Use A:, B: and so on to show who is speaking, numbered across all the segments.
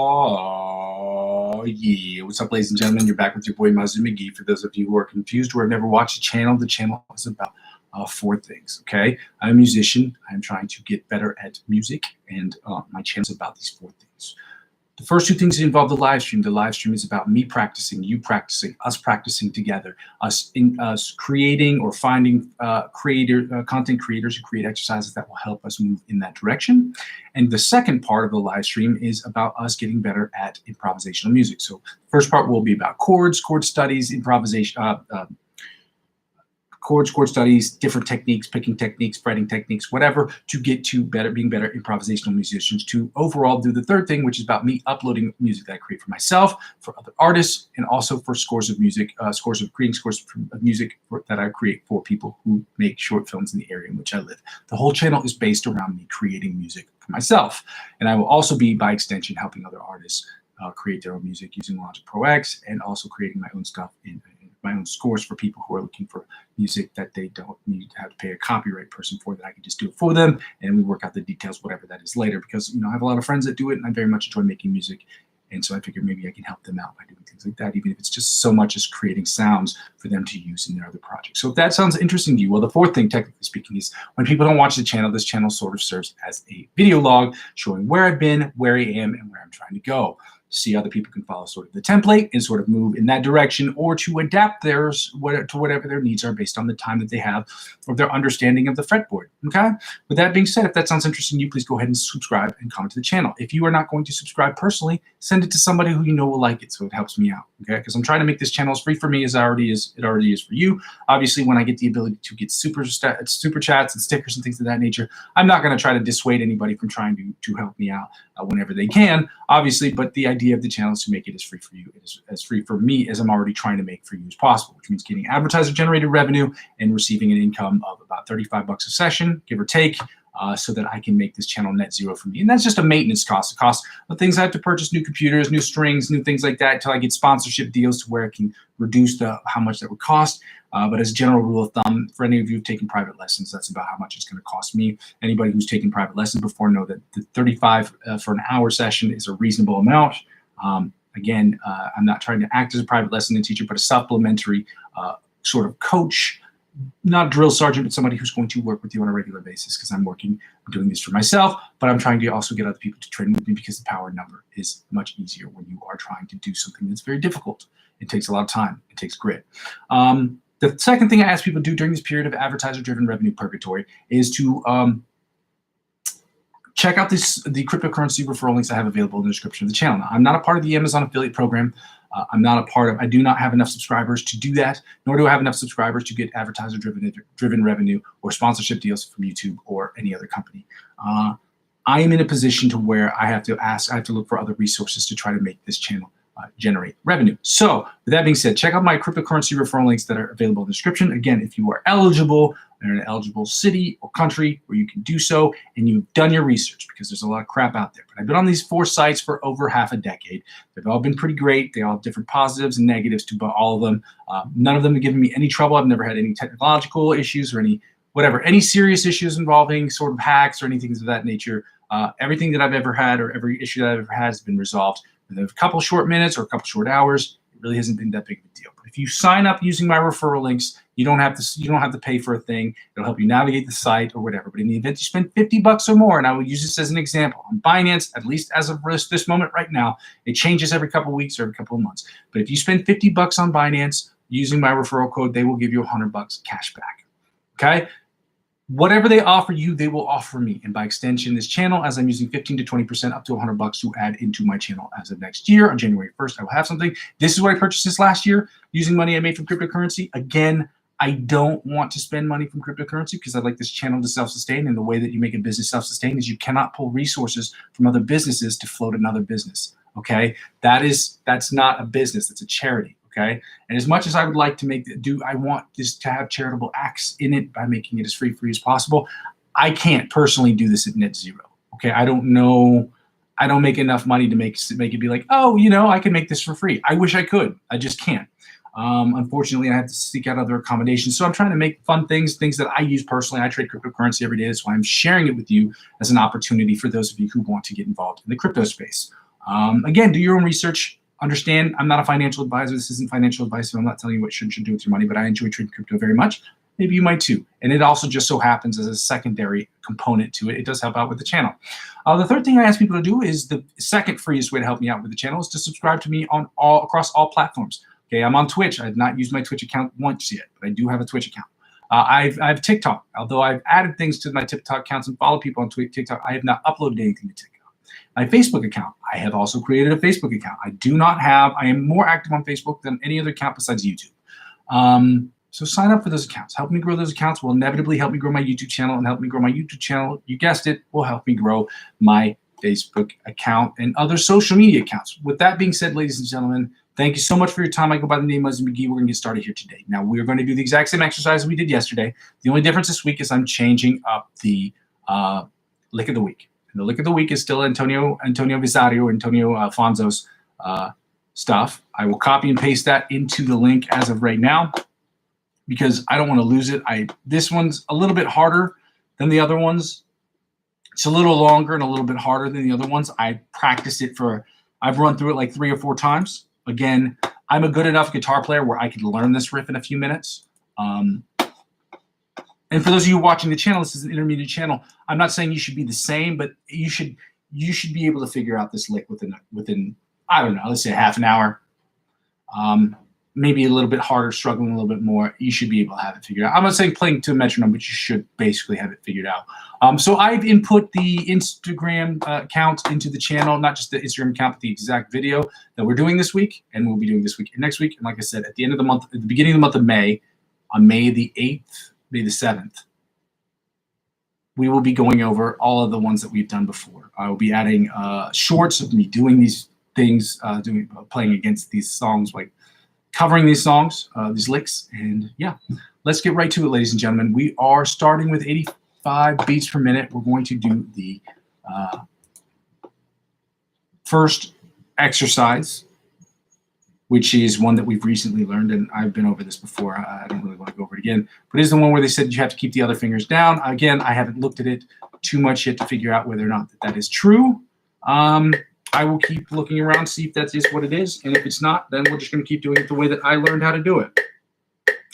A: Oh, yeah. What's up, ladies and gentlemen? You're back with your boy, Muzzy McGee. For those of you who are confused or have never watched the channel is about four things, okay? I'm a musician. I'm trying to get better at music, and my channel is about these four things. The first two things involve the live stream. The live stream is about me practicing, you practicing, us practicing together, us creating or finding content creators who create exercises that will help us move in that direction. And the second part of the live stream is about us getting better at improvisational music. So the first part will be about chords, chord studies, improvisation, chord studies, different techniques, picking techniques, fretting techniques, whatever, to get to being better improvisational musicians, to overall do the third thing, which is about me uploading music that I create for myself, for other artists, and also for scores of music, creating scores of music that I create for people who make short films in the area in which I live. The whole channel is based around me creating music for myself. And I will also be, by extension, helping other artists create their own music using Logic Pro X, and also creating my own stuff in my own scores for people who are looking for music that they don't need to have to pay a copyright person for, that I can just do it for them, and we work out the details, whatever that is later, because I have a lot of friends that do it, and I very much enjoy making music, and so I figured maybe I can help them out by doing things like that, even if it's just so much as creating sounds for them to use in their other projects. So if that sounds interesting to you, well, the fourth thing, technically speaking, is when people don't watch the channel, this channel sort of serves as a video log showing where I've been, where I am, and where I'm trying to go. See, other people can follow sort of the template and sort of move in that direction, or to adapt theirs to whatever their needs are based on the time that they have or their understanding of the fretboard. Okay. With that being said, if that sounds interesting to you, please go ahead and subscribe and comment to the channel. If you are not going to subscribe personally, send it to somebody who you know will like it, so it helps me out. Okay, because I'm trying to make this channel as free for me as it already is for you. Obviously, when I get the ability to get super chats and stickers and things of that nature, I'm not going to try to dissuade anybody from trying to help me out whenever they can, obviously, but the idea of the channel is to make it as free for you, as free for me as I'm already trying to make for you as possible, which means getting advertiser-generated revenue and receiving an income of about $35 a session, give or take, so that I can make this channel net zero for me. And that's just a maintenance cost. The cost of things I have to purchase, new computers, new strings, new things like that, until I get sponsorship deals to where I can reduce how much that would cost. But as a general rule of thumb, for any of you who've taken private lessons, that's about how much it's going to cost me. Anybody who's taken private lessons before know that the $35 for an hour session is a reasonable amount. Again, I'm not trying to act as a private lesson teacher, but a supplementary sort of coach, not drill sergeant, but somebody who's going to work with you on a regular basis, because I'm doing this for myself, but I'm trying to also get other people to train with me, because the power number is much easier when you are trying to do something that's very difficult. It takes a lot of time. It takes grit. The second thing I ask people to do during this period of advertiser-driven revenue purgatory is to check out the cryptocurrency referral links I have available in the description of the channel. Now, I'm not a part of the Amazon affiliate program. I do not have enough subscribers to do that, nor do I have enough subscribers to get advertiser-driven revenue or sponsorship deals from YouTube or any other company. I am in a position to where I have to look for other resources to try to make this channel generate revenue. So with that being said, check out my cryptocurrency referral links that are available in the description. Again, if you are eligible, in an eligible city or country where you can do so, and you've done your research, because there's a lot of crap out there. But I've been on these 4 sites for over half a decade. They've all been pretty great. They all have different positives and negatives to all of them. None of them have given me any trouble. I've never had any technological issues or any serious issues involving sort of hacks or anything of that nature. Everything that I've ever had, or every issue that I've ever had, has been resolved within a couple short minutes or a couple short hours. It really hasn't been that big of a deal. But if you sign up using my referral links, you don't have to pay for a thing. It'll help you navigate the site or whatever. But in the event you spend $50 or more, and I will use this as an example, on Binance, at least as of this moment right now, it changes every couple of weeks or every couple of months. But if you spend $50 on Binance using my referral code, they will give you $100 cash back. Okay? Whatever they offer you, they will offer me. And by extension, this channel, as I'm using 15 to 20% up to $100 to add into my channel as of next year, on January 1st, I will have something. This is what I purchased this last year using money I made from cryptocurrency. Again, I don't want to spend money from cryptocurrency, because I'd like this channel to self-sustain. And the way that you make a business self-sustain is you cannot pull resources from other businesses to float another business. Okay? That's not a business. It's a charity. Okay, and as much as I would like to I want this to have charitable acts in it by making it as free as possible. I can't personally do this at net zero. Okay, I don't know. I don't make enough money to make it be like, oh, I can make this for free. I wish I could. I just can't. Unfortunately, I have to seek out other accommodations. So I'm trying to make fun things that I use personally. I trade cryptocurrency every day. That's why I'm sharing it with you as an opportunity for those of you who want to get involved in the crypto space. Again, do your own research. Understand, I'm not a financial advisor. This isn't financial advice, so I'm not telling you what you should do with your money, but I enjoy trading crypto very much. Maybe you might too. And it also just so happens as a secondary component to it. It does help out with the channel. The third thing I ask people to do is the second freest way to help me out with the channel is to subscribe to me on across all platforms. Okay, I'm on Twitch. I have not used my Twitch account once yet, but I do have a Twitch account. I have TikTok. Although I've added things to my TikTok accounts and follow people on TikTok, I have not uploaded anything to TikTok. My Facebook account, I have also created a Facebook account. I am more active on Facebook than any other account besides YouTube. So sign up for those accounts. Help me grow those accounts. Will inevitably help me grow my YouTube channel, and help me grow my YouTube channel, you guessed it, will help me grow my Facebook account and other social media accounts. With that being said, ladies and gentlemen, thank you so much for your time. I go by the name Muzzy McGee. We're going to get started here today. Now, we're going to do the exact same exercise we did yesterday. The only difference this week is I'm changing up the lick of the week. And the lick of the week is still Antonio Afonso's stuff. I will copy and paste that into the link as of right now because I don't want to lose it. This one's a little bit harder than the other ones. It's a little longer and a little bit harder than the other ones. I practiced it I've run through it like 3 or 4 times. Again, I'm a good enough guitar player where I could learn this riff in a few minutes. And for those of you watching the channel, this is an intermediate channel. I'm not saying you should be the same, but you should be able to figure out this lick within I don't know, let's say half an hour. Maybe a little bit harder, struggling a little bit more. You should be able to have it figured out. I'm not saying playing to a metronome, but you should basically have it figured out. So I've input the Instagram account into the channel, not just the Instagram account, but the exact video that we're doing this week, and we'll be doing this week and next week. And like I said, at the end of the month, at the beginning of the month of May, on May the 8th, May the 7th, we will be going over all of the ones that we've done before. I will be adding shorts of me doing these things, playing against these songs, like covering these songs, these licks. And yeah, let's get right to it, ladies and gentlemen. We are starting with 85 beats per minute. We're going to do the first exercise, which is one that we've recently learned, and I've been over this before. I don't really want to go over it again, but it's the one where they said you have to keep the other fingers down. Again, I haven't looked at it too much yet to figure out whether or not that is true. I will keep looking around, see if that is what it is, and if it's not, then we're just going to keep doing it the way that I learned how to do it.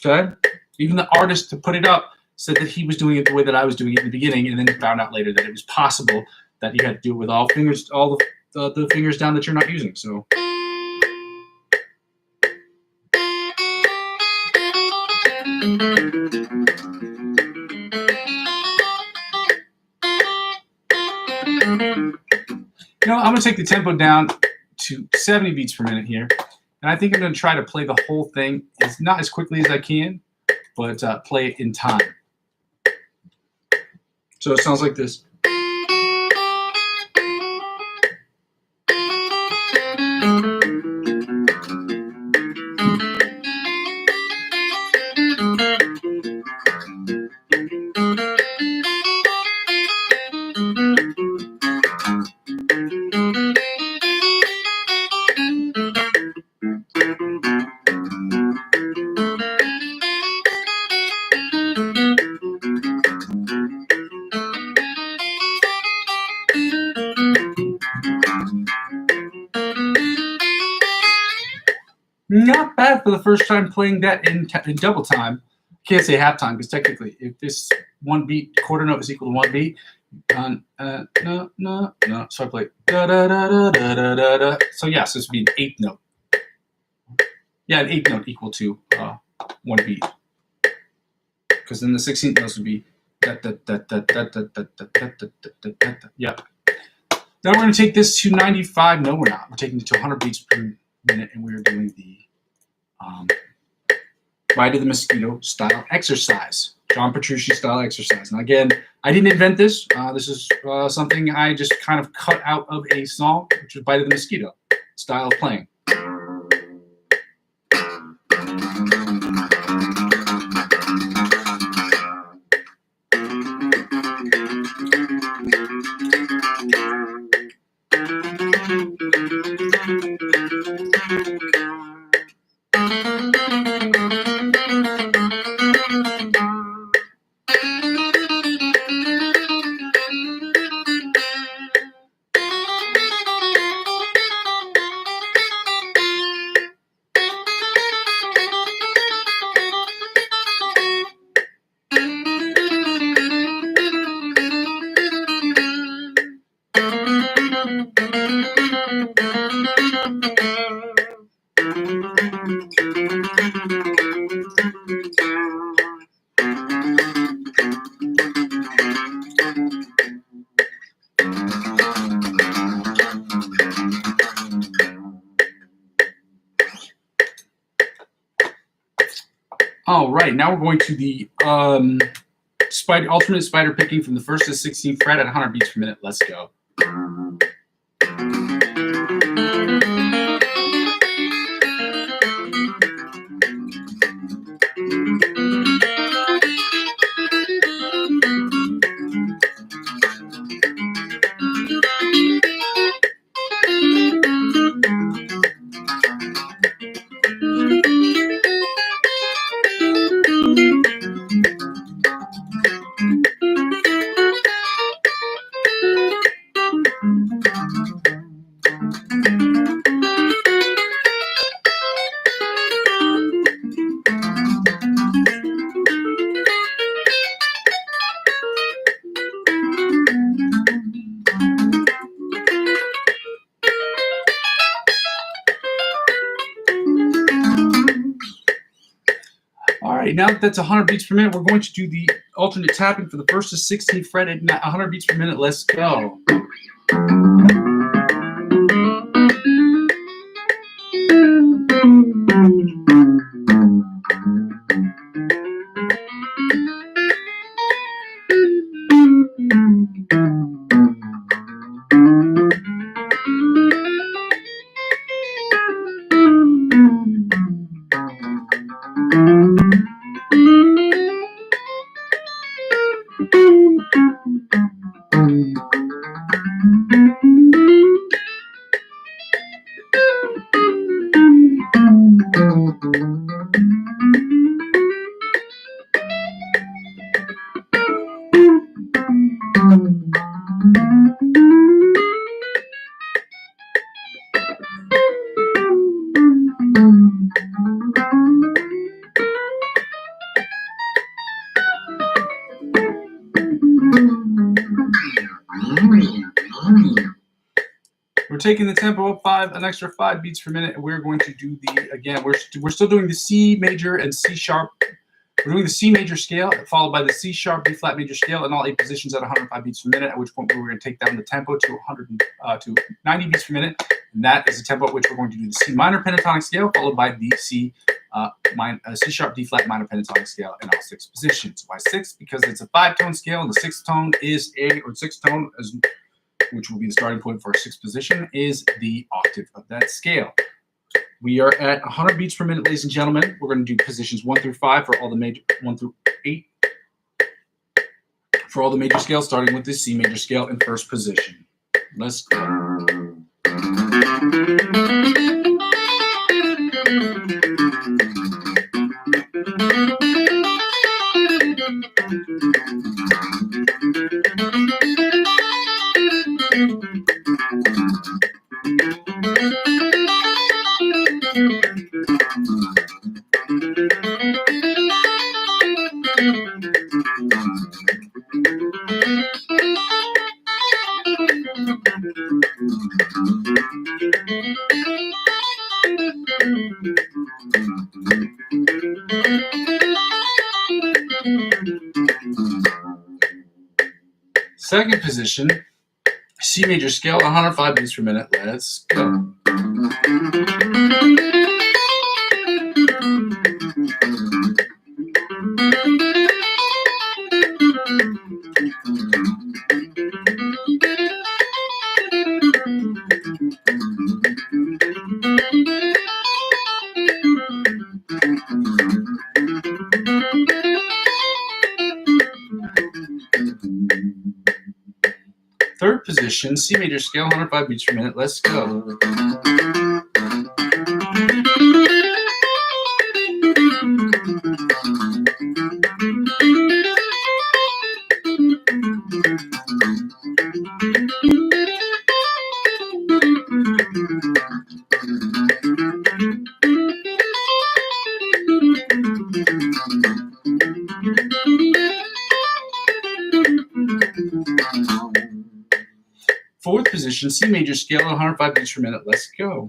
A: Okay? Even the artist to put it up said that he was doing it the way that I was doing it in the beginning, and then found out later that it was possible that you had to do it with all the fingers down that you're not using. So. I'm going to take the tempo down to 70 beats per minute here. And I think I'm going to try to play the whole thing. It's not as quickly as I can, but play it in time. So it sounds like this. Not bad for the first time playing that in double time. Can't say half time because technically, if this one beat quarter note is equal to one beat, no. So I play da da da da da da da da. So yeah, so this would be an eighth note. Yeah, an eighth note equal to one beat. Because then the 16th notes would be da da da da da da da da da da da. Yeah. Now we're going to take this to 95. No, we're not. We're taking it to 100 beats per minute, and we're doing the Ride of the Mosquito style exercise, John Petrucci style exercise. And again, I didn't invent this. This is something I just kind of cut out of a song, which is Bite of the Mosquito style of playing. All right, now we're going to the alternate spider picking from the 1st to 16th fret at 100 beats per minute. Let's go. All right, now that that's 100 beats per minute, we're going to do the alternate tapping for the 1st to 16th fret at 100 beats per minute. Let's go. We're taking the tempo up an extra 5 beats per minute, and we're going to do we're still doing the C major and C sharp. We're doing the C major scale, followed by the C sharp, B flat major scale in all 8 positions at 105 beats per minute, at which point we're going to take down the tempo to 90 beats per minute. And that is the tempo at which we're going to do the C minor pentatonic scale, followed by the C sharp, D flat minor pentatonic scale in all 6 positions. Why 6? Because it's a 5-tone scale, and the 6th tone is which will be the starting point for our 6th position, is the octave of that scale. We are at 100 beats per minute, ladies and gentlemen. We're going to do positions 1 through 5 for all the major, 1 through 8 for all the major scales, starting with the C major scale in 1st position. Let's go. Second position, C major scale, 105 beats per minute. Let's go. Third position, C major scale, 105 beats per minute. Let's go. Fourth position, C major scale, 105 beats per minute. Let's go.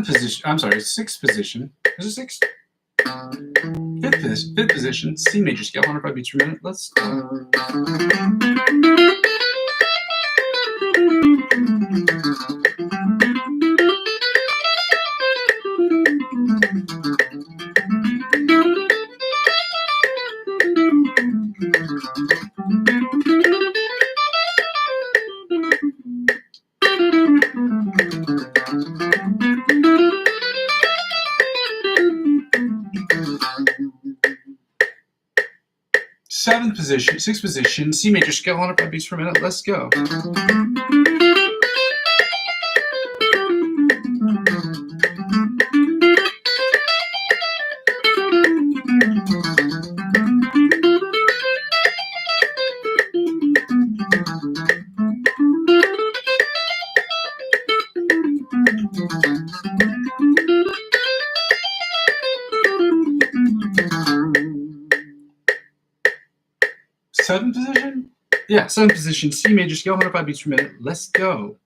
A: Seventh position, I'm sorry, sixth position. Is it sixth? Fifth position, C major scale, 105 beats per minute. Let's go. Seventh position, sixth position, C major scale, 105 beats per minute. Let's go. Seventh position? Yeah, seventh position, C major scale, 105 beats per minute. Let's go.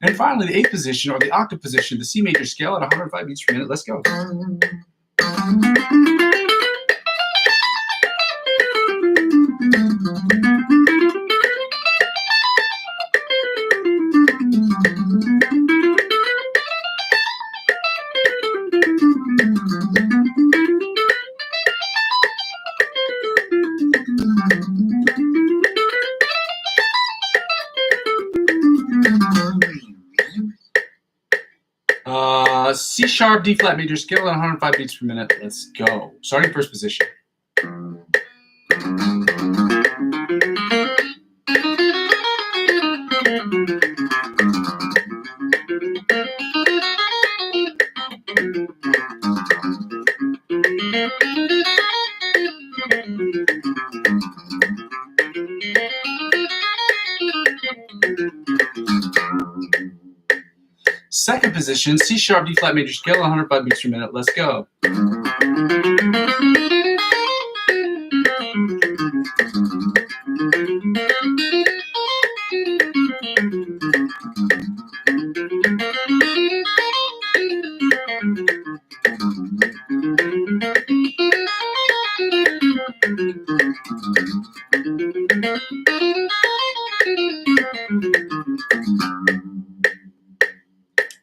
A: And finally, the eighth position, or the octave position, the C major scale at 105 beats per minute. Let's go. C sharp, D flat major scale at 105 beats per minute. Let's go. Starting first position. Second position, C sharp, D flat major scale, 105 beats per minute. Let's go.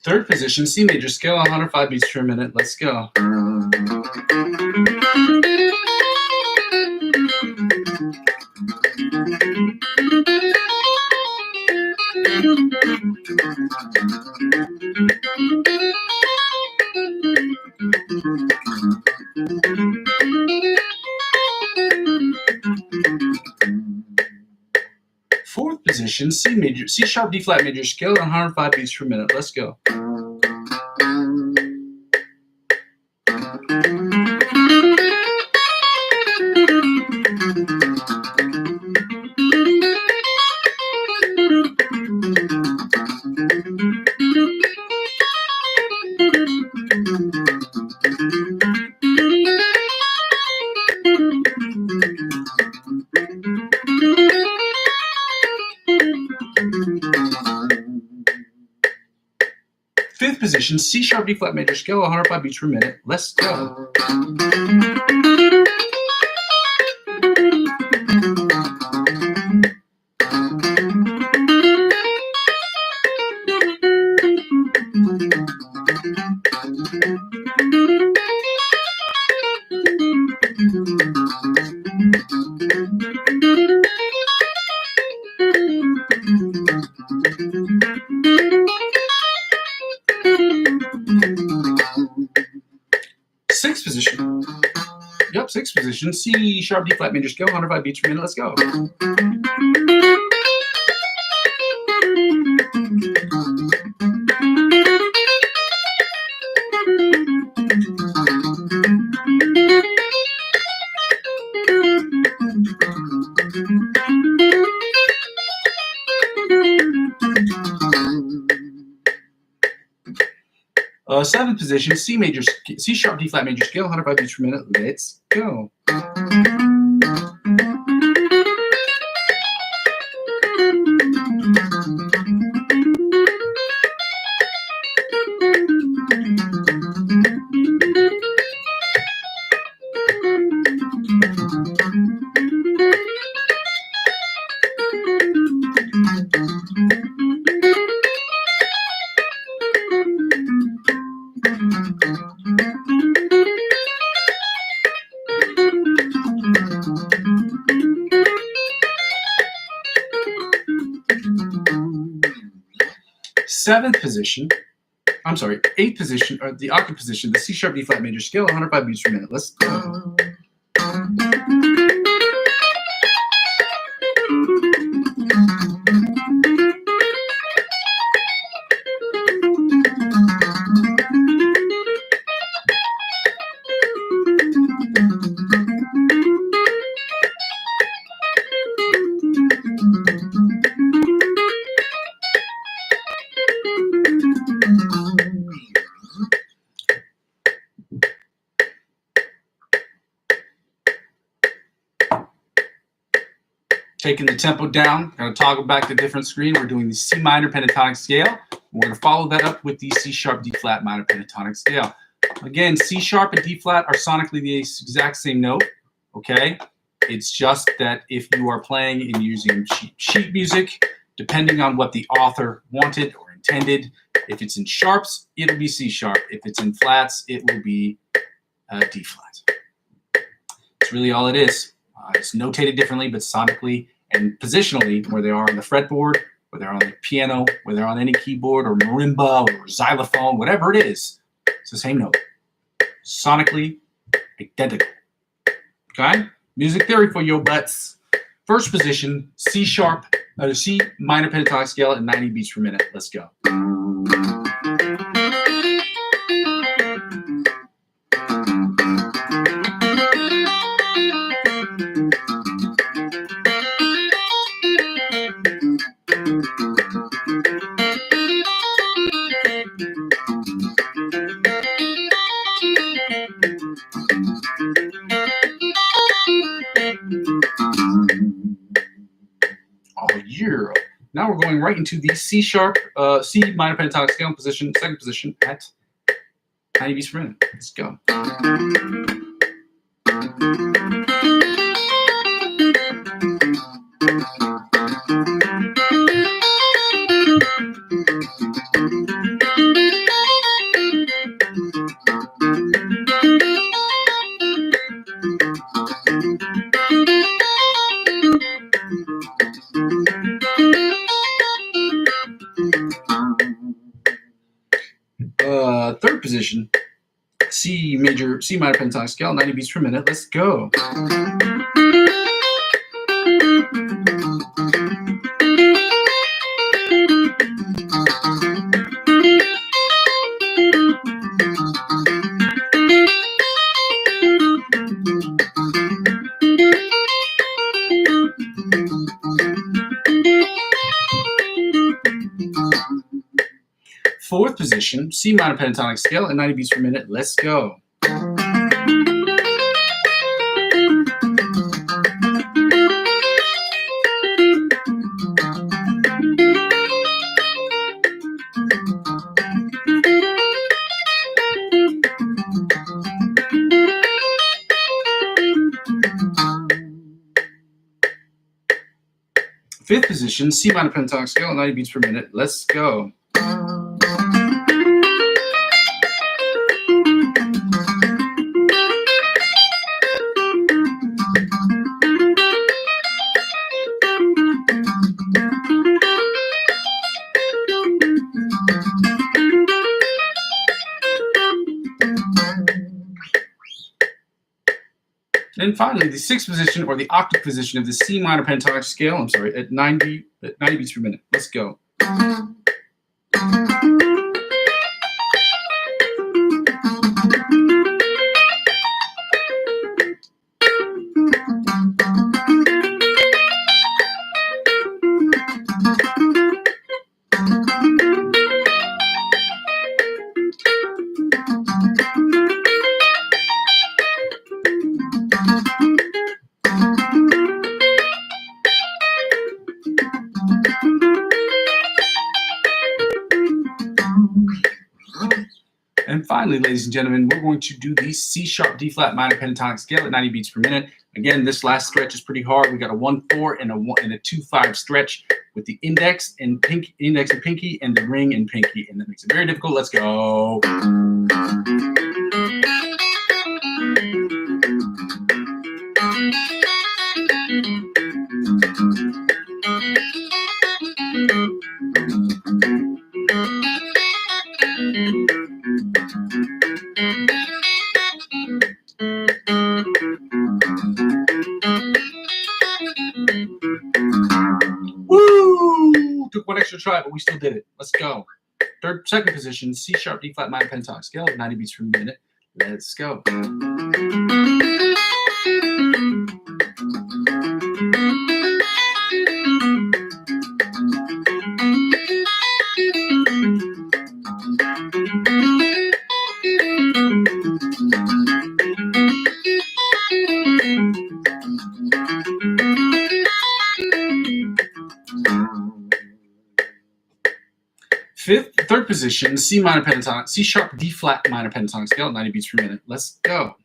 A: Third position, C major scale, 105 beats per minute. Let's go. Fourth position, C sharp, D flat major scale, 105 beats per minute. Let's go. Fifth position, C sharp, D flat major scale, 105 beats per minute. Let's go. Sixth position. Yep, sixth position. C sharp, D flat major scale, 105 beats per minute. Let's go. Seventh position, C sharp, D flat major scale, 105 beats per minute. Let's go. Eighth position, or the octave position, the C sharp, D flat major scale, 105 beats per minute. Let's go. Taking the tempo down, going to toggle back to different screen. We're doing the C minor pentatonic scale. We're going to follow that up with the C sharp, D flat minor pentatonic scale. Again, C sharp and D flat are sonically the exact same note, okay? It's just that if you are playing and using sheet music, depending on what the author wanted or intended, if it's in sharps, it'll be C sharp. If it's in flats, it will be D flat. That's really all it is. It's notated differently, but sonically and positionally, where they are on the fretboard, where they're on the piano, where they're on any keyboard or marimba or xylophone, whatever it is, it's the same note. Sonically identical. Okay? Music theory for your butts. First position, C sharp, C minor pentatonic scale at 90 beats per minute. Let's go. Now we're going right into the C sharp, C minor pentatonic scale position, second position at 90 beats per minute. Let's go. Third position, C minor pentatonic scale, 90 beats per minute. Let's go. Fourth position, C minor pentatonic scale at 90 beats per minute. Let's go. Fifth position, C minor pentatonic scale at 90 beats per minute. Let's go. And finally, the sixth position, or the octave position of the C minor pentatonic scale, at 90 beats per minute. Let's go. finally, ladies and gentlemen, we're going to do the C sharp D flat minor pentatonic scale at 90 beats per minute. Again, this last stretch is pretty hard. We got a 1-4 and a 2-5 stretch with the index and pinky and the ring and pinky, and that makes it very difficult. Let's go. Woo! Took one extra try, but we still did it. Let's go. Second position, C sharp D flat minor pentatonic scale at 90 beats per minute. Let's go. Third position, C sharp D flat minor pentatonic scale at 90 beats per minute. Let's go.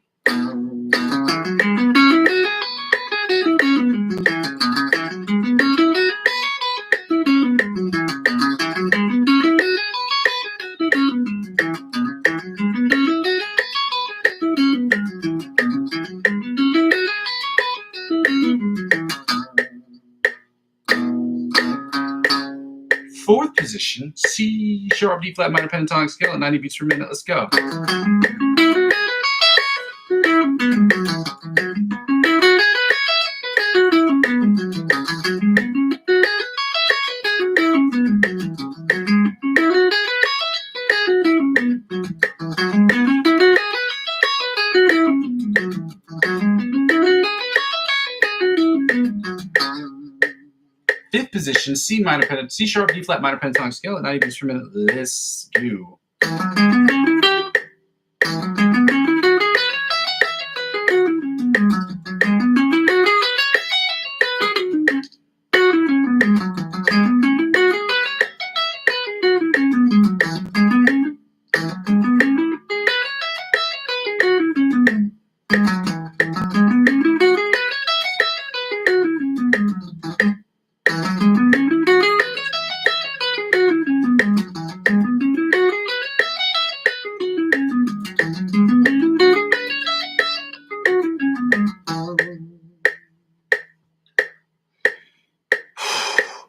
A: Fourth position, C sharp D flat minor pentatonic scale at 90 beats per minute. Let's go. Fifth position, C sharp D flat minor pentatonic scale at 90 beats per minute. Let's go.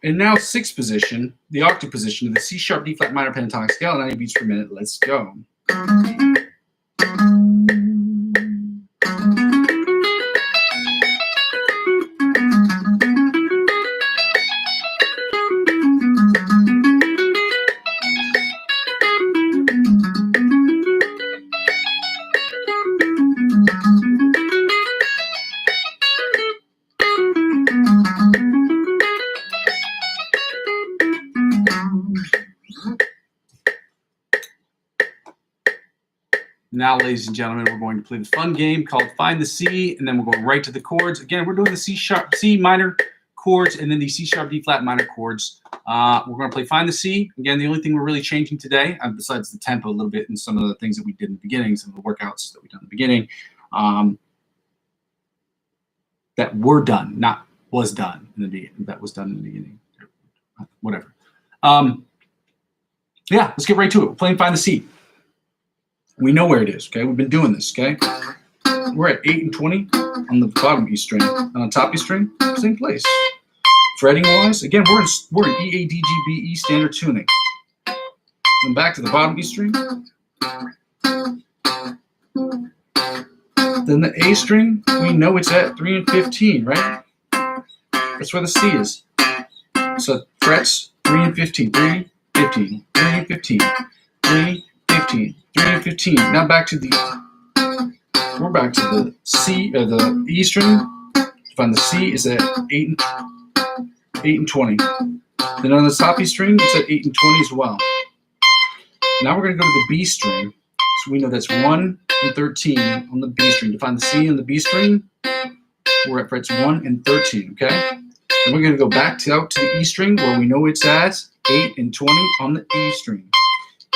A: And now sixth position, the octave position of the C sharp D flat minor pentatonic scale at 90 beats per minute. Let's go. Now, ladies and gentlemen, we're going to play the fun game called Find the C, and then we're going right to the chords. Again, we're doing the C minor chords and then the C sharp D flat minor chords. We're going to play Find the C. Again, the only thing we're really changing today, besides the tempo a little bit and some of the things that we did in the beginning, some of the workouts that we done in the beginning, that were done, not was done in the beginning. That was done in the beginning. Whatever. Yeah, let's get right to it. We're playing Find the C. We know where it is, okay? We've been doing this, okay? We're at 8 and 20 on the bottom E string. And on top E string, same place. Fretting-wise, again, we're in E, A, D, G, B, E standard tuning. Then back to the bottom E string. Then the A string, we know it's at 3 and 15, right? That's where the C is. So frets 3 and 15, 3, 15, 3 and 15, 3, 15. 3 and 15. Now back to we're back to the C, the E string. To find the C is at 8 and 20. Then on the top E string, it's at 8 and 20 as well. Now we're going to go to the B string. So we know that's 1 and 13 on the B string. To find the C on the B string, we're at frets 1 and 13, okay? Then we're going to go back out to the E string where we know it's at 8 and 20 on the E string.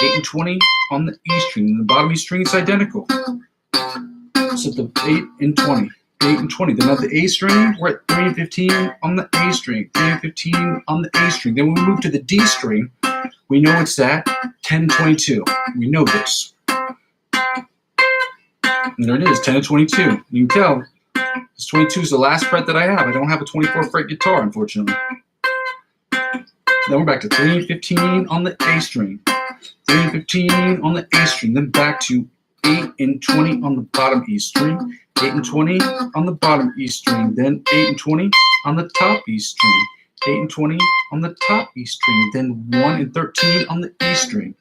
A: 8 and 20 on the E string. And the bottom E string is identical. So the 8 and 20. 8 and 20. Then on the A string, we're at 3 and 15 on the A string. 3 and 15 on the A string. Then when we move to the D string, we know it's at 10 and 22. We know this. And there it is, 10 and 22. You can tell, this 22 is the last fret that I have. I don't have a 24 fret guitar, unfortunately. Then we're back to 3 and 15 on the A string. 3 and 15 on the A string. Then back to 8 and 20 on the bottom E string. 8 and 20 on the bottom E string. Then 8 and 20 on the top E string. 8 and 20 on the top E string. Then 1 and 13 on the E string.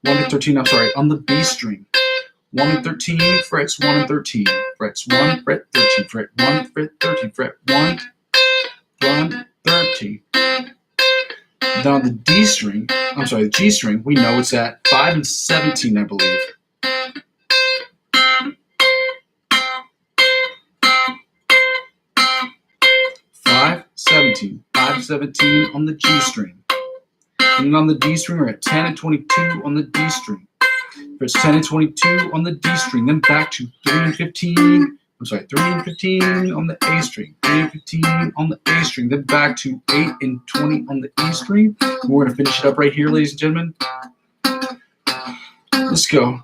A: 1 and 13, on the B string. 1 and 13, frets 1 and 13. Frets 1, fret 13, fret 1, fret 13, fret 1, 1, 13. Then on the D string, the G string, we know it's at 5 and 17, I believe. Five, 17 on the G string. And then on the D string, we're at 10 and 22 on the D string. Frets 10 and 22 on the D string. Then back to 3 and 15. 3 and 15 on the A string. 3 and 15 on the A string. Then back to 8 and 20 on the E string. We're going to finish it up right here, ladies and gentlemen. Let's go.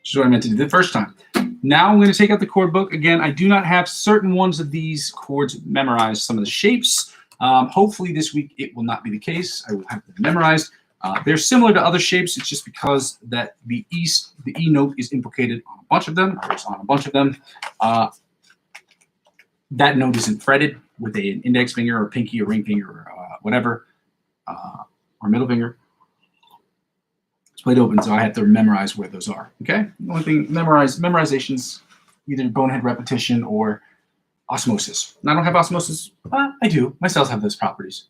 A: Which is what I meant to do the first time. Now I'm going to take out the chord book. Again, I do not have certain ones of these chords memorized, some of the shapes. Hopefully this week it will not be the case. I will have them memorized. They're similar to other shapes. It's just because that the E note is implicated on a bunch of them. Or it's on a bunch of them. That note isn't fretted with an index finger or pinky or ring finger or whatever, or middle finger. It's played open, so I have to memorize where those are. Okay. The only thing memorization's either bonehead repetition or osmosis. And I don't have osmosis. I do. My cells have those properties.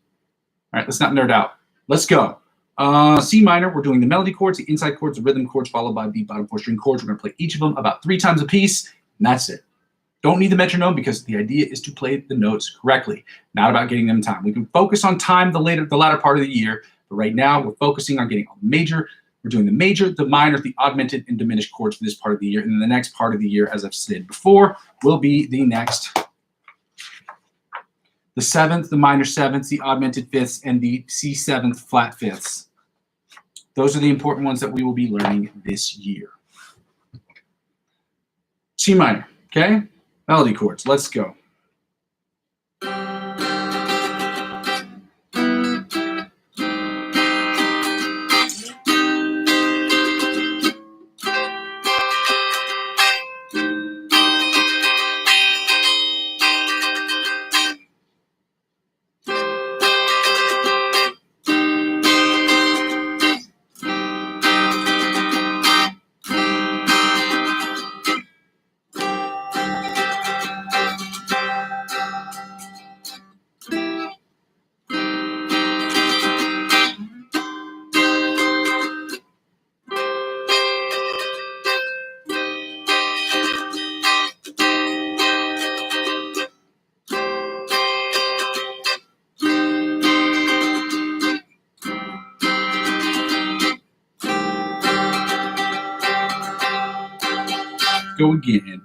A: All right, let's not nerd out. Let's go. C minor, we're doing the melody chords, the inside chords, the rhythm chords, followed by the bottom 4 string chords. We're going to play each of them about 3 times a piece, and that's it. Don't need the metronome because the idea is to play the notes correctly, not about getting them in time. We can focus on time the latter part of the year, but right now we're focusing on getting all the major. We're doing the major, the minor, the augmented, and diminished chords for this part of the year. And then the next part of the year, as I've said before, will be the 7th, the minor 7th, the augmented 5ths, and the C7th flat 5ths. Those are the important ones that we will be learning this year. C minor, okay? Melody chords, let's go. Go again.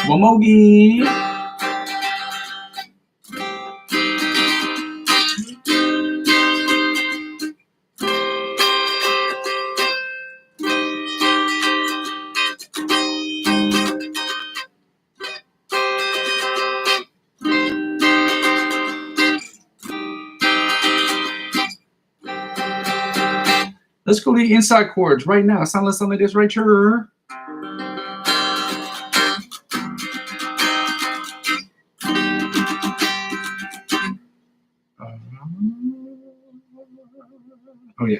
A: One more again. Let's go to the inside chords right now. Sound like this right here. Oh yeah.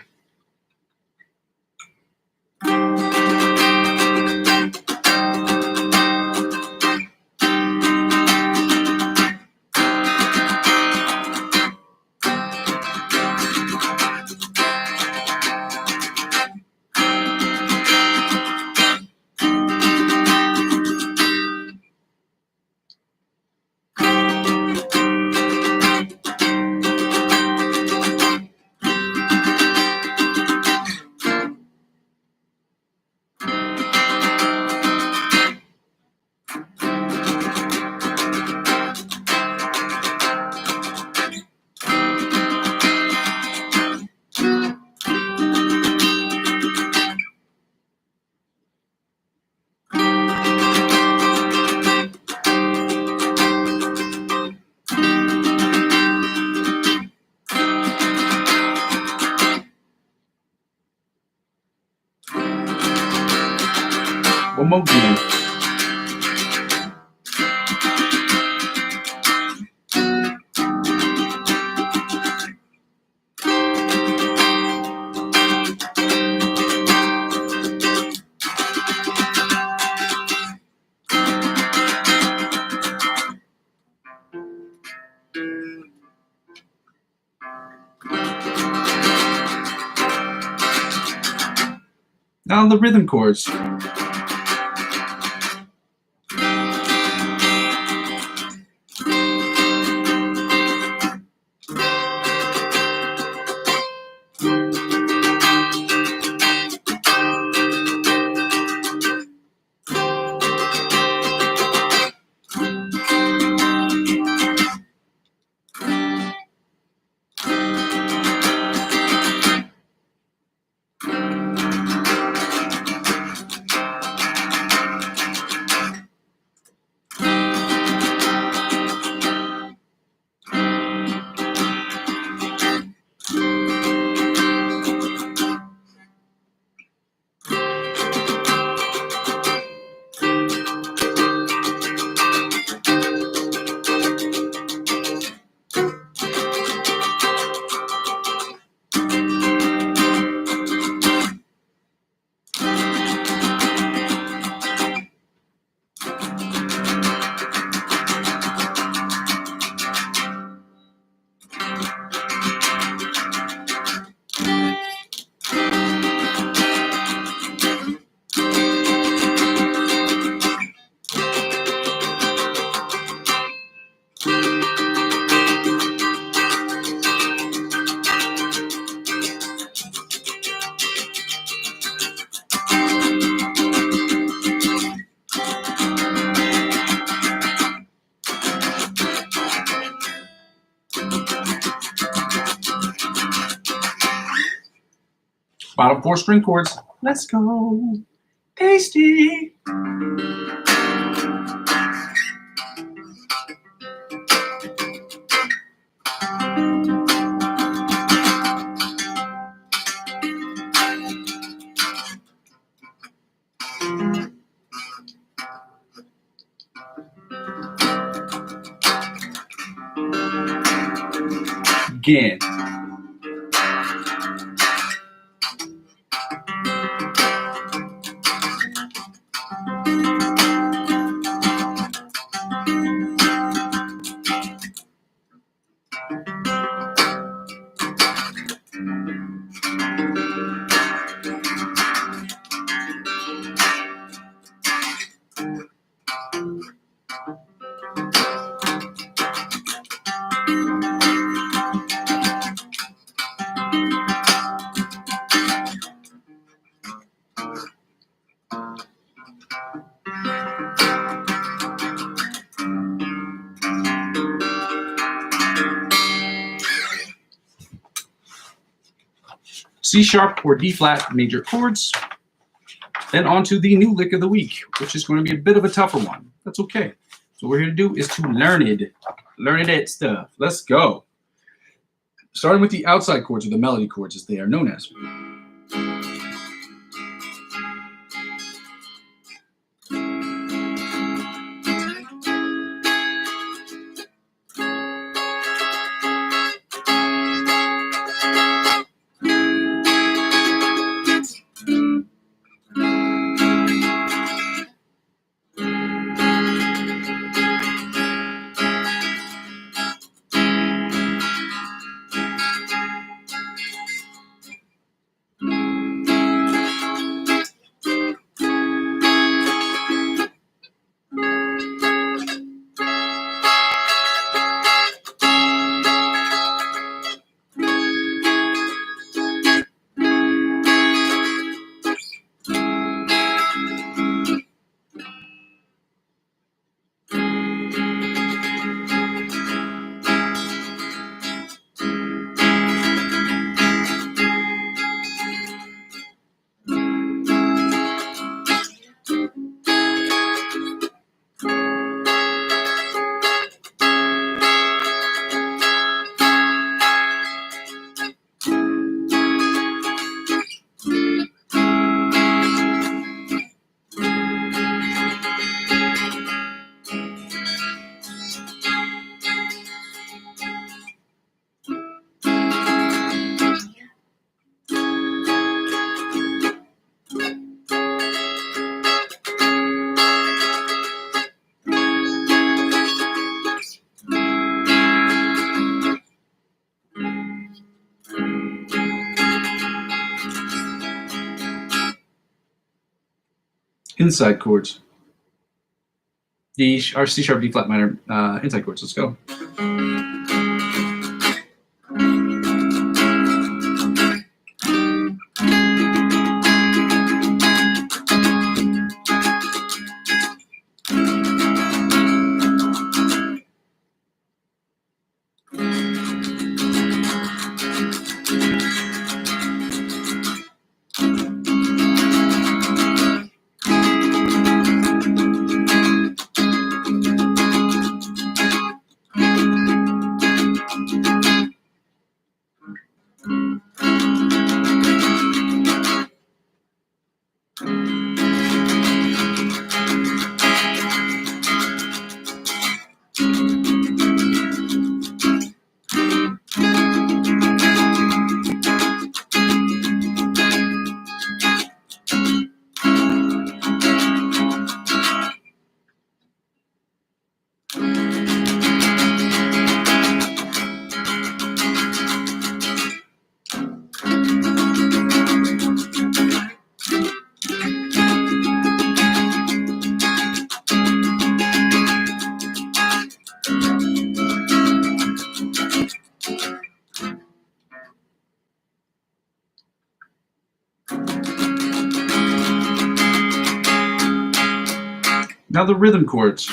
A: One more game. Now the rhythm chords. Bottom 4 string chords. Let's go. Tasty. Again. C sharp or D flat major chords. Then on to the new lick of the week, which is going to be a bit of a tougher one. That's okay. So what we're here to do is to learn it. Learn it stuff. Let's go. Starting with the outside chords, or the melody chords as they are known as. Inside chords. Our C sharp, D flat minor inside chords. Let's go. Now the rhythm chords.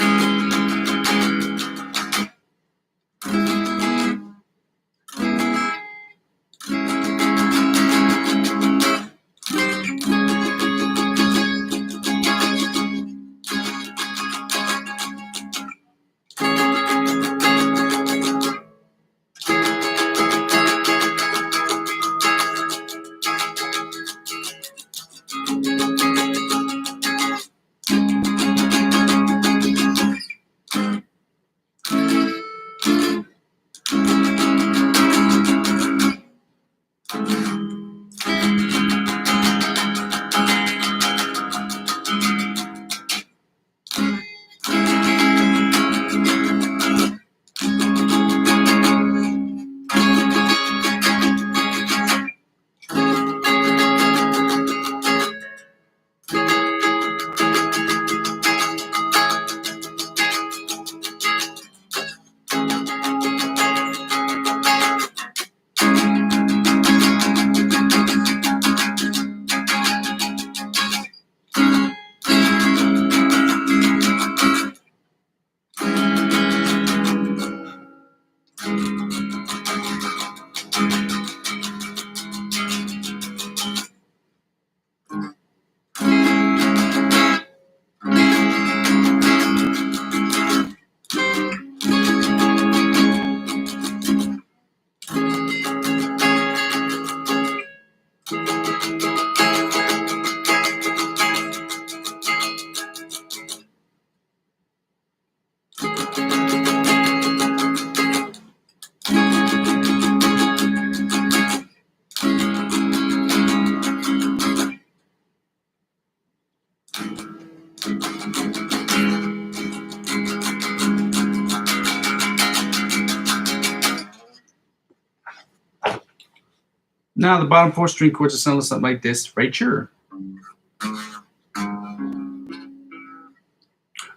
A: Now the bottom 4 string chords sound something like this right here.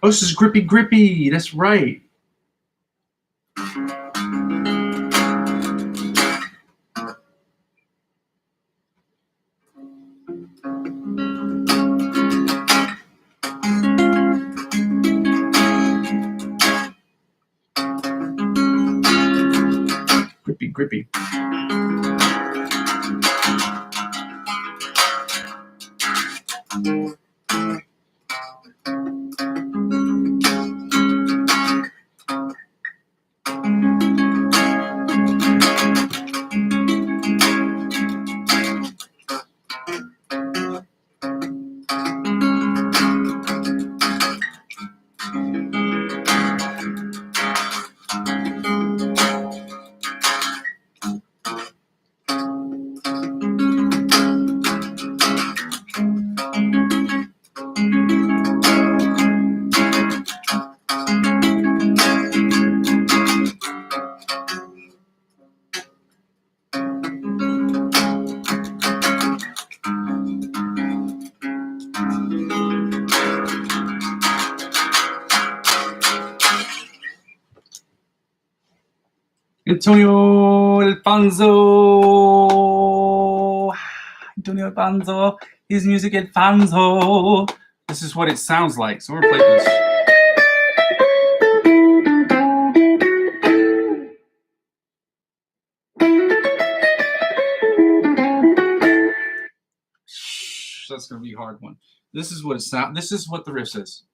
A: Oh, this is grippy, grippy. That's right. Grippy, grippy. Antonio Alfonso, his music Alfonso. This is what it sounds like. So we're gonna play this. That's gonna be a hard one. This is what it sounds. This is what the riff says.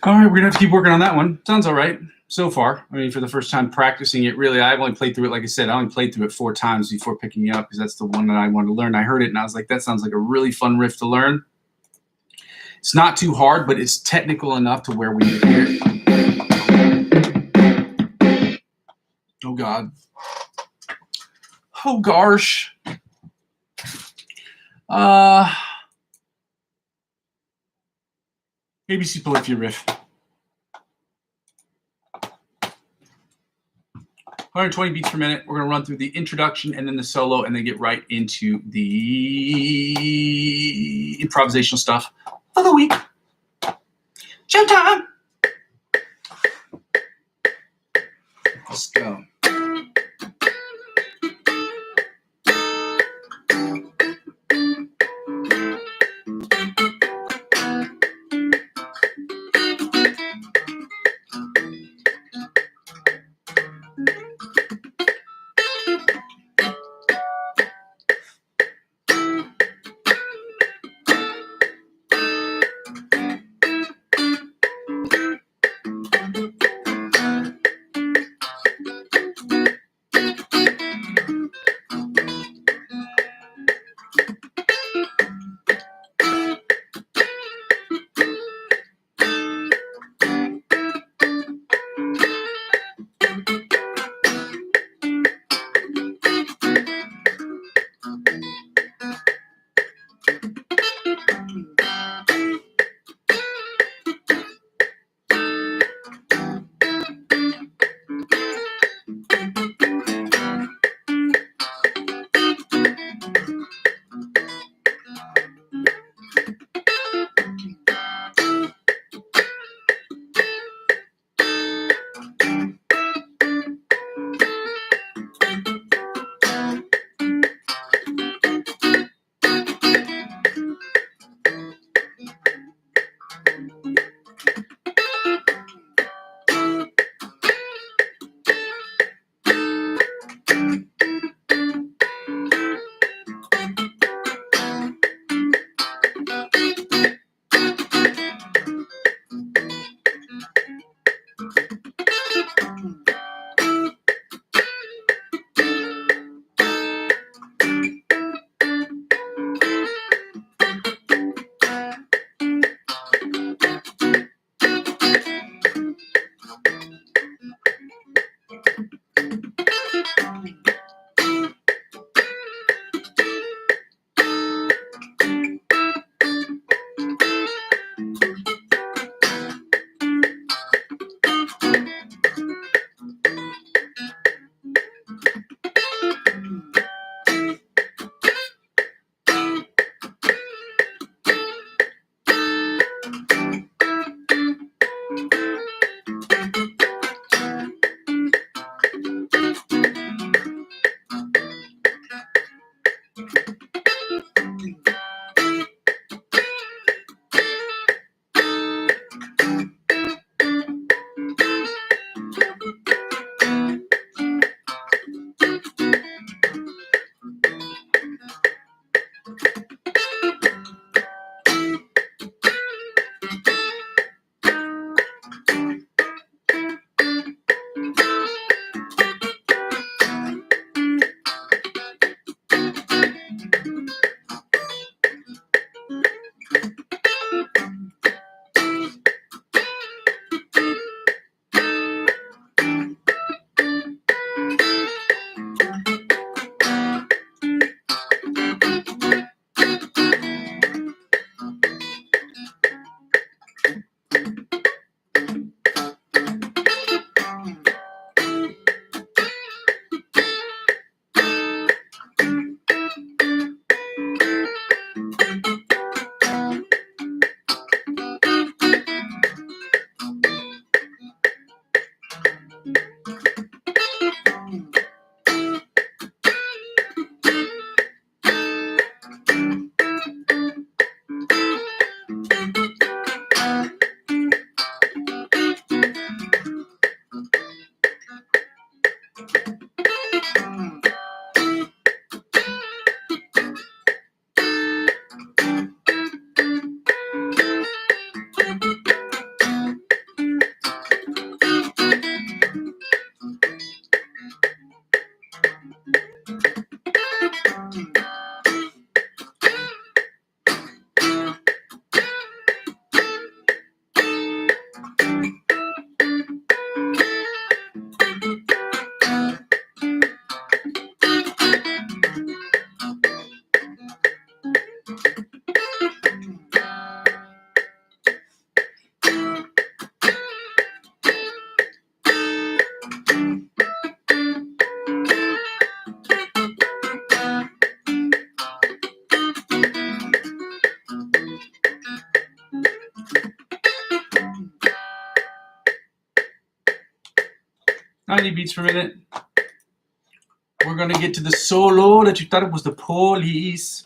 A: All right, we're gonna have to keep working on that one. Sounds all right so far. I mean, for the first time practicing it, really, I've only played through it, like I said, I only played through it 4 times before picking it up because that's the one that I wanted to learn. I heard it and I was like, that sounds like a really fun riff to learn. It's not too hard, but it's technical enough to where we need to hear it. Oh, God. Oh, gosh. ABC Polyphia riff. 120 beats per minute. We're going to run through the introduction and then the solo and then get right into the improvisational stuff of the week. Showtime! Let's go. 90 beats per minute. We're going to get to the solo that you thought it was the police.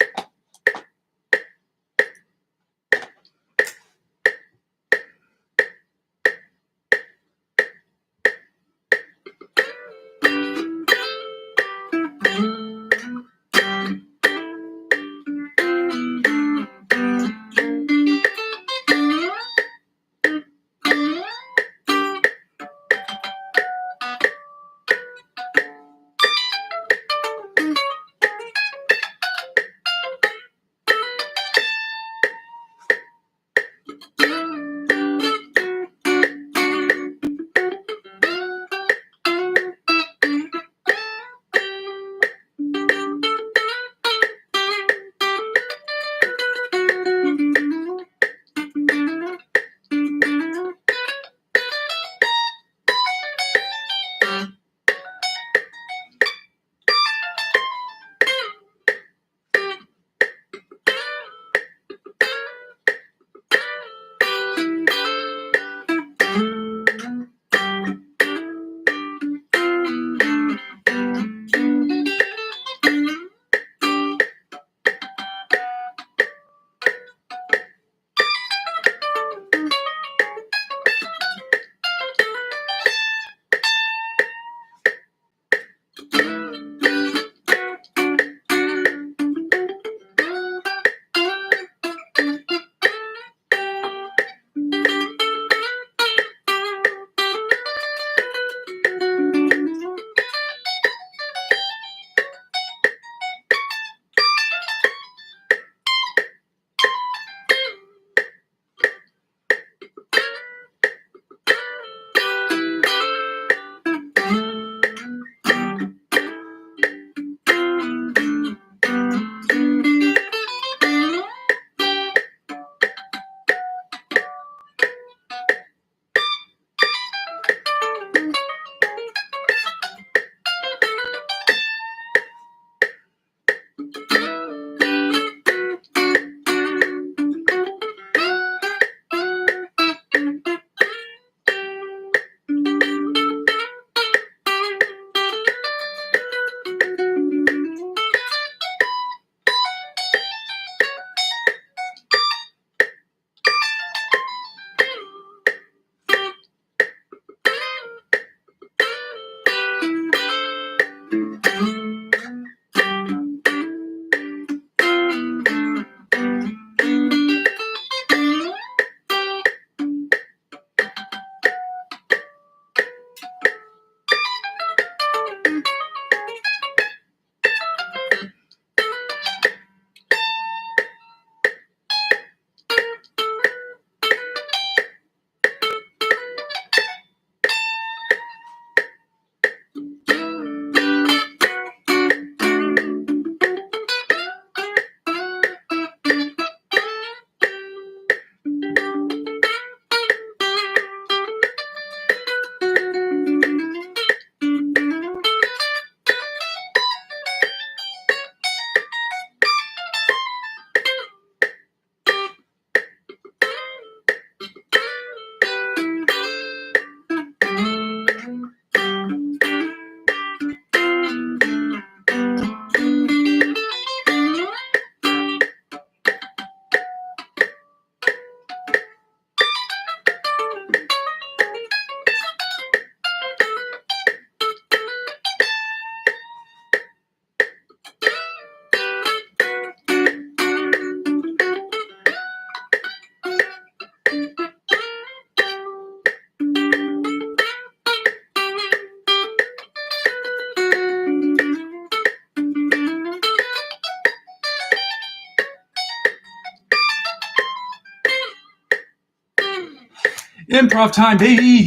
A: Improv time, baby.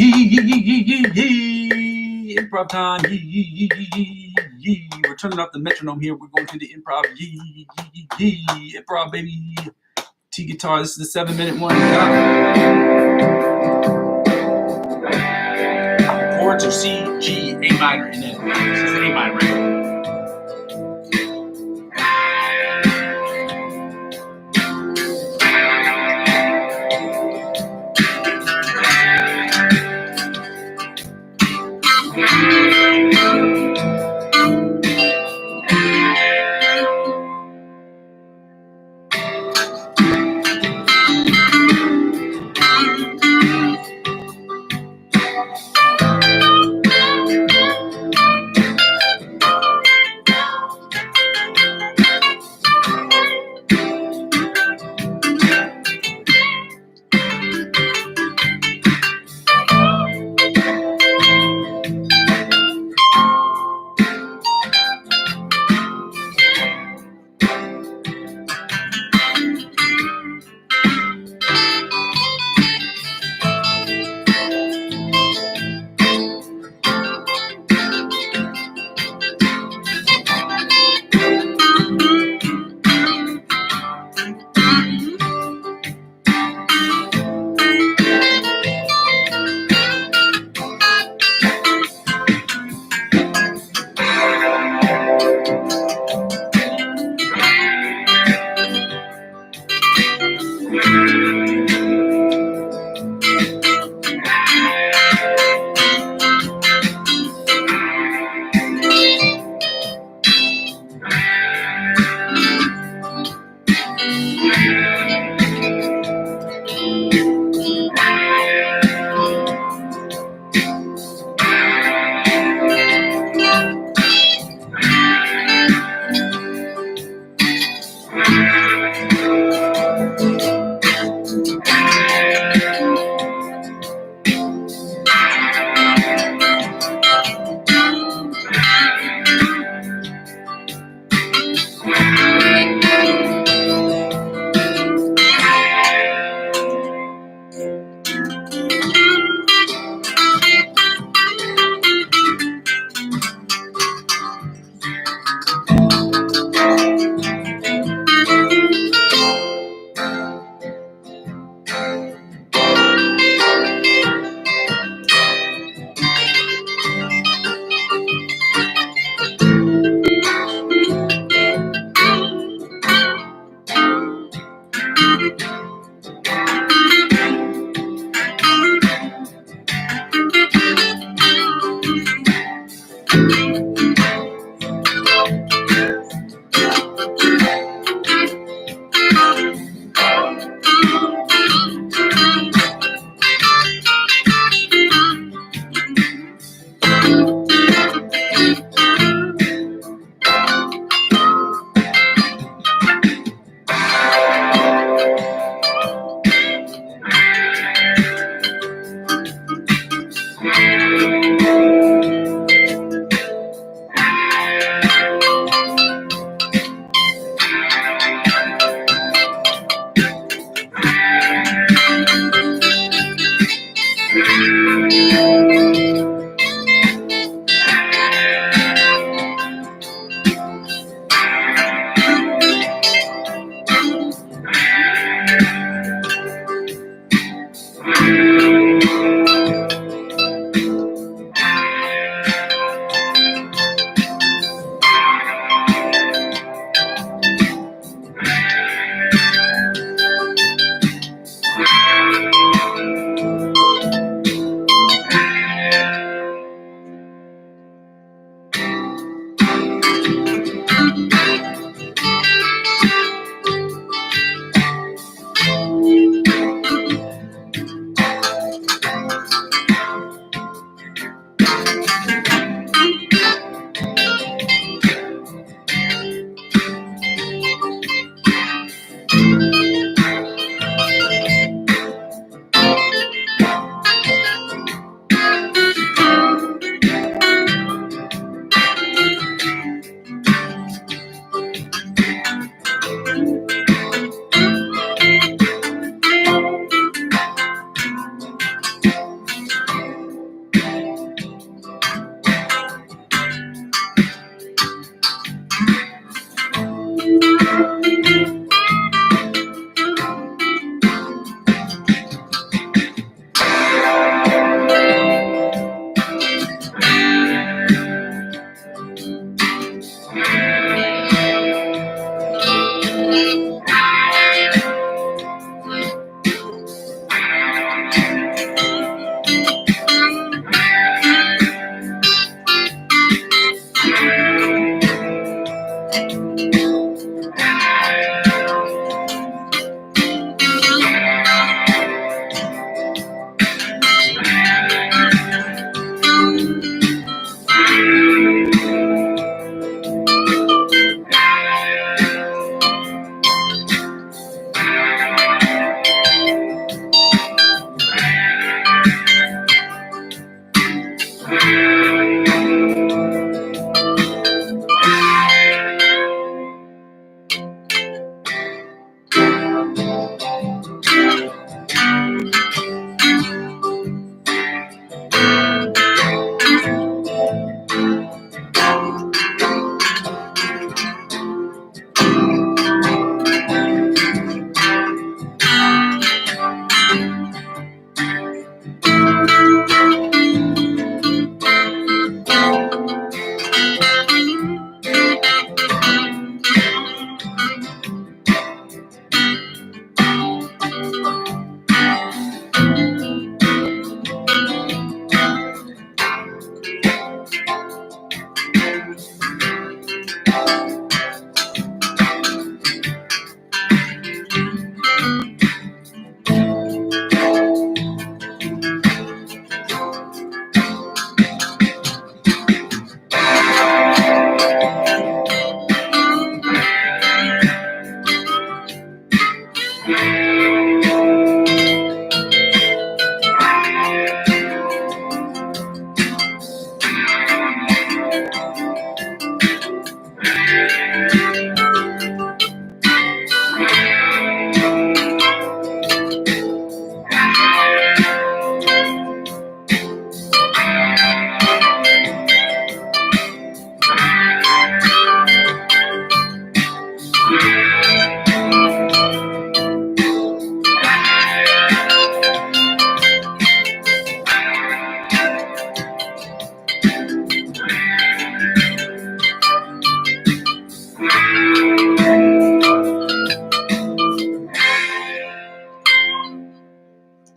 A: Improv time. We're turning up the metronome here. We're going to the improv. Improv, baby. T guitar. This is the 7-minute one. Chords are C, G, A minor, and then this is A minor, right?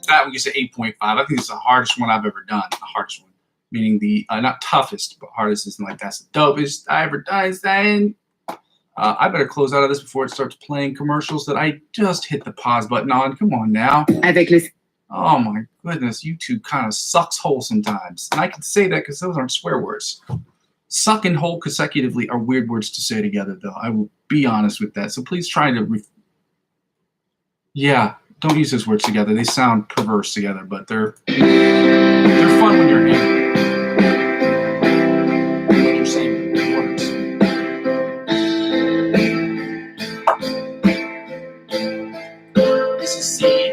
A: that one gets an 8.5. I think it's the hardest one I've ever done. The hardest one, meaning the not toughest, but hardest isn't like that's the dopest I ever done. I better close out of this before it starts playing commercials that I just hit the pause button on. Come on now. Oh my goodness, YouTube kind of sucks whole sometimes. And I can say that because those aren't swear words. Suck and whole consecutively are weird words to say together, though. I will be honest with that. So please try to... yeah, don't use those words together. They sound perverse together, but they're fun when you're angry. When you're saying words. This is C.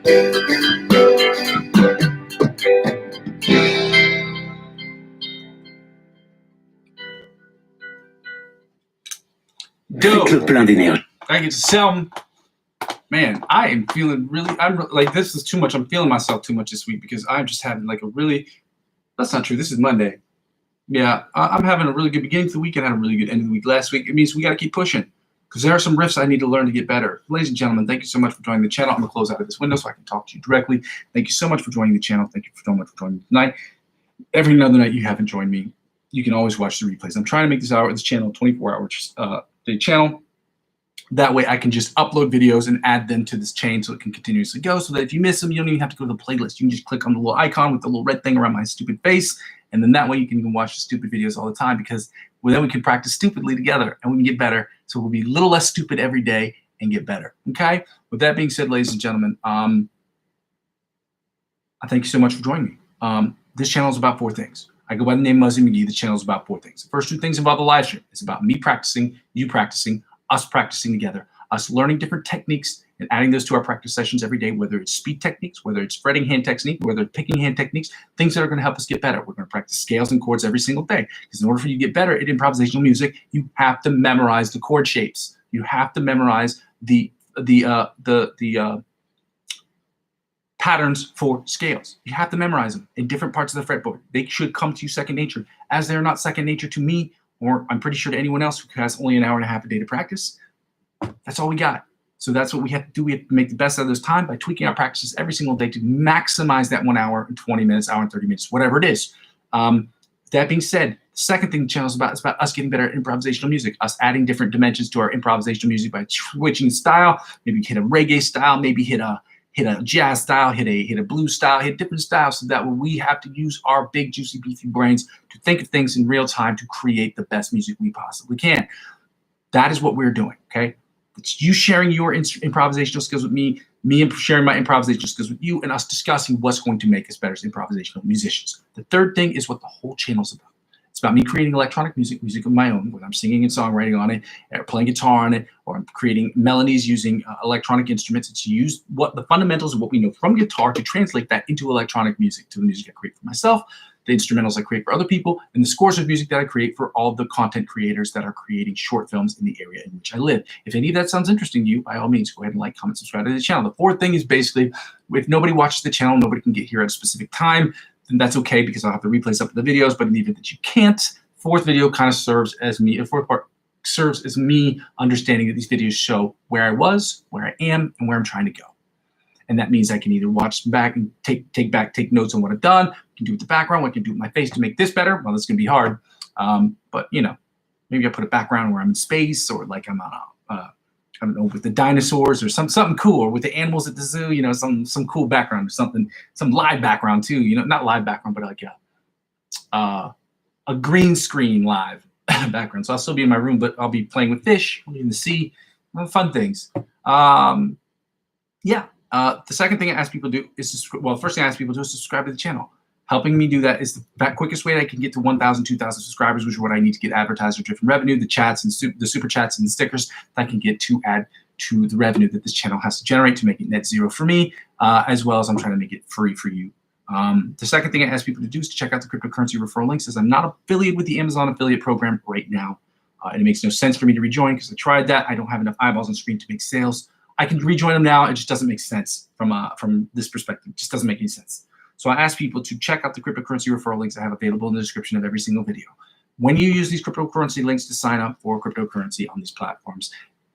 A: Faites-le plein d'énergie. I get to sell. Man, I am feeling really, like, this is too much. I'm feeling myself too much this week because I'm just having like a really, that's not true. This is Monday. Yeah, I'm having a really good beginning to the week and had a really good end of the week last week. It means we got to keep pushing because there are some riffs I need to learn to get better. Ladies and gentlemen, thank you so much for joining the channel. I'm going to close out of this window so I can talk to you directly. Thank you so much for joining the channel. Thank you so much for joining me tonight. Every other night you haven't joined me, you can always watch the replays. I'm trying to make this channel 24-hour day channel. That way I can just upload videos and add them to this chain so it can continuously go, so that if you miss them, you don't even have to go to the playlist. You can just click on the little icon with the little red thing around my stupid face, and then that way you can even watch the stupid videos all the time, because then we can practice stupidly together and we can get better. So we'll be a little less stupid every day and get better. Okay? With that being said, ladies and gentlemen, I thank you so much for joining me. This channel is about 4 things. I go by the name Muzzy McGee. The channel is about 4 things. The first 2 things involve the live stream. It's about me practicing, you practicing, us practicing together, us learning different techniques and adding those to our practice sessions every day, whether it's speed techniques, whether it's fretting hand technique, whether it's picking hand techniques, things that are going to help us get better. We're going to practice scales and chords every single day, because in order for you to get better at improvisational music, you have to memorize the chord shapes. You have to memorize the patterns for scales. You have to memorize them in different parts of the fretboard. They should come to you second nature, as they're not second nature to me, or I'm pretty sure to anyone else who has only an hour and a half a day to practice. That's all we got. So that's what we have to do. We have to make the best out of this time by tweaking our practices every single day to maximize that 1 hour and 20 minutes, hour and 30 minutes, whatever it is. That being said, the second thing the channel is about us getting better at improvisational music, us adding different dimensions to our improvisational music by switching style. Maybe hit a reggae style, maybe hit a jazz style, hit a blues style, hit different styles, so that we have to use our big, juicy, beefy brains to think of things in real time to create the best music we possibly can. That is what we're doing, okay? It's you sharing your improvisational skills with me sharing my improvisational skills with you, and us discussing what's going to make us better as improvisational musicians. The third thing is what the whole channel's about. It's about me creating electronic music of my own, whether I'm singing and songwriting on it, or playing guitar on it, or I'm creating melodies using electronic instruments. It's use what the fundamentals of what we know from guitar to translate that into electronic music, to the music I create for myself, the instrumentals I create for other people, and the scores of music that I create for all the content creators that are creating short films in the area in which I live. If any of that sounds interesting to you, by all means, go ahead and like, comment, subscribe to the channel. The fourth thing is basically, if nobody watches the channel, nobody can get here at a specific time, then that's okay, because I'll have the replays up of the videos. But in the event that you can't, fourth video kind of serves as me, the fourth part serves as me understanding that these videos show where I was, where I am, and where I'm trying to go. And that means I can either watch them back and take notes on what I've done. I can do it with the background, what I can do with my face to make this better. Well, it's gonna be hard. But you know, maybe I put a background where I'm in space, or like I'm on a, I don't know, with the dinosaurs, or something cool, or with the animals at the zoo, you know, some cool background, or something, some live background too, you know, not live background, but like a green screen live background. So I'll still be in my room, but I'll be playing with fish, I'll be in the sea, fun things. Yeah. The second thing I ask people to do is, well, first thing I ask people to do is subscribe to the channel. Helping me do that is the quickest way that I can get to 1,000, 2,000 subscribers, which is what I need to get advertiser-driven revenue, the chats and the super chats and the stickers that I can get to add to the revenue that this channel has to generate to make it net zero for me, as well as I'm trying to make it free for you. The second thing I ask people to do is to check out the cryptocurrency referral links, as I'm not affiliated with the Amazon affiliate program right now. And it makes no sense for me to rejoin, because I tried that. I don't have enough eyeballs on screen to make sales. I can rejoin them now. It just doesn't make sense from this perspective. It just doesn't make any sense. So I ask people to check out the cryptocurrency referral links I have available in the description of every single video. When you use these cryptocurrency links to sign up for cryptocurrency on these platforms,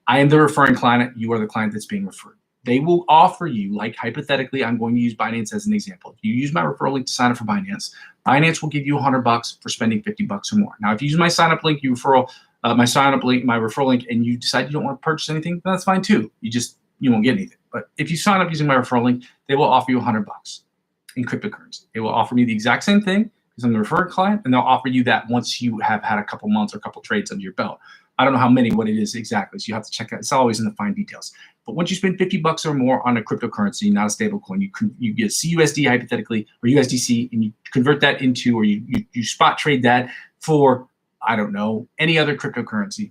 A: I am the referring client. You are the client that's being referred. They will offer you, like hypothetically, I'm going to use Binance as an example. If you use my referral link to sign up for Binance, Binance will give you $100 for spending $50 or more. Now, if you use my sign up link, my referral link, and you decide you don't want to purchase anything, that's fine too. You won't get anything. But if you sign up using my referral link, they will offer you $100 in cryptocurrency. They will offer me the exact same thing, because I'm the referring client, and they'll offer you that once you have had a couple months or a couple trades under your belt. I don't know how many, what it is exactly, so you have to check out. It's always in the fine details. But once you spend $50 or more on a cryptocurrency, not a stable coin, you get CUSD hypothetically, or USDC, and you convert that into, or you spot trade that for, I don't know, any other cryptocurrency.